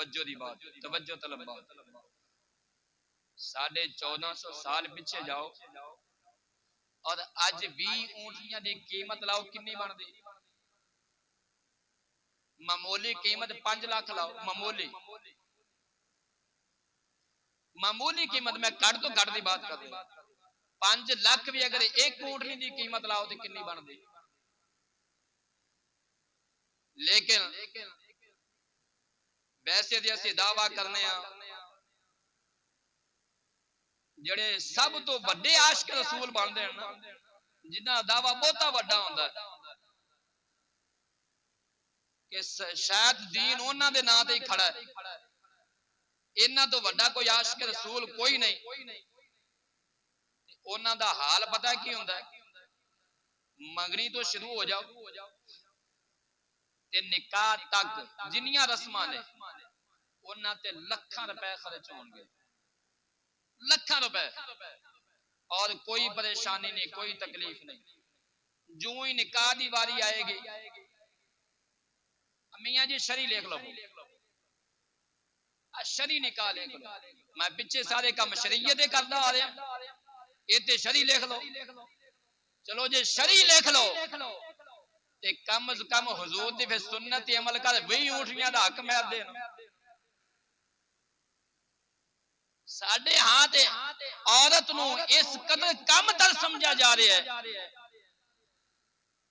तवज्जो दी बात, तवज्जो तलब बात। 1450 साल पिछे जाओ और अज 20 ऊंटनियां दी कीमत लाओ कितनी बनदी? मामूली कीमत 5 लाख लाओ, मामूली मामूली कीमत, मैं घट तो घट की बात कर रहा। 5 लाख भी अगर एक ऊंटनी की कीमत लाओ तो कितनी बनती? लेकिन वैसे तो असं दावा करने जेड़े सब तो बड़े आशिक रसूल बनते हैं ना, जिन्हां दा दावा बहुता वड्डा होंदा है कि शायद दीन उन्हां दे नां ते ही खड़ा है, इन्हां तो वड्डा कोई आशिक रसूल कोई नहीं। उन्हां दा हाल पता की हुंदा है? मंगनी तो शुरू हो जाओ ते निकाह तक जिन्नियां रस्मां ने उन्हां ते लाखां रुपए खर्च होणगे, लाखां रुपए, और कोई परेशानी नहीं, कोई तकलीफ नहीं। जो ही निकाह की वारी आएगी, मियां जी शरी लिख लो, शरी निकाह लिख लो। मैं पिछे सारे काम शरीयत करदा आ रहा, इत्ते शरी लिख लो। चलो जे शरी लिख लो ते कम अज कम हुजूर दी फिर सुन्नत ते अमल कर, 20 ऊंटनियां दा हक मैं देना। साडे हां ते औरत नू इस कदर कम तर समझा जा रहा है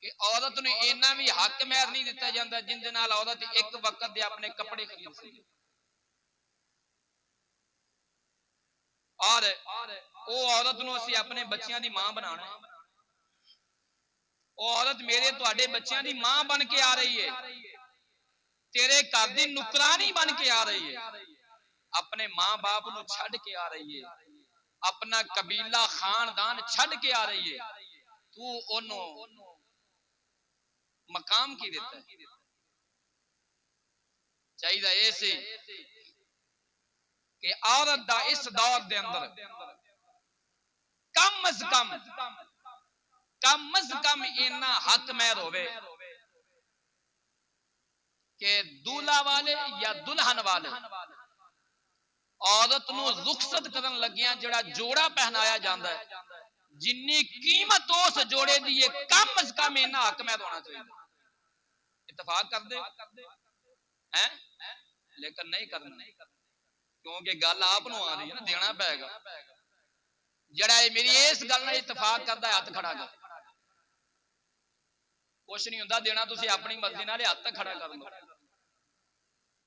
कि औरत नू इन्ना भी हक महर नहीं दिता जाता जिंदे नाल औरत एक वक्त दे अपने कपड़े खरीद सके। और वो औरत नू असीं अपने बच्चियां दी मां बनाना, वो औरत मेरे तुहाडे बच्चियां दी मां बन के आ रही है, तेरे घर दी नुकरानी बन के आ रही है, अपने मां बाप नू छड़ के आ रही है, अपना कबीला खानदान छड़ के आ रही है। तू ओनू मकाम की देता है? चाहिए ऐसे कि औरत दा इस दौर दे अंदर कम अज कम इन्ना हक महर होवे कि दूल्हा वाले या दुल्हन वाले औरत नू रुखसत करन लगिया जड़ा जोड़ा पहनाया जाता है, जिन्नी कीमत उस जोड़े दी कम अज कम इन्ना हक महर होना चाहिए। इतफाक कर दे हैं, लेकिन नहीं करना, क्योंकि गल आप नू आ रही है ना, देना पैगा। जड़ा मेरी इस गल नाल इतफाक करदा है हथ खड़ा कर, कुछ नहीं हुंदा देना, तुसीं अपनी मर्जी नाल हथ खड़ा कर लो।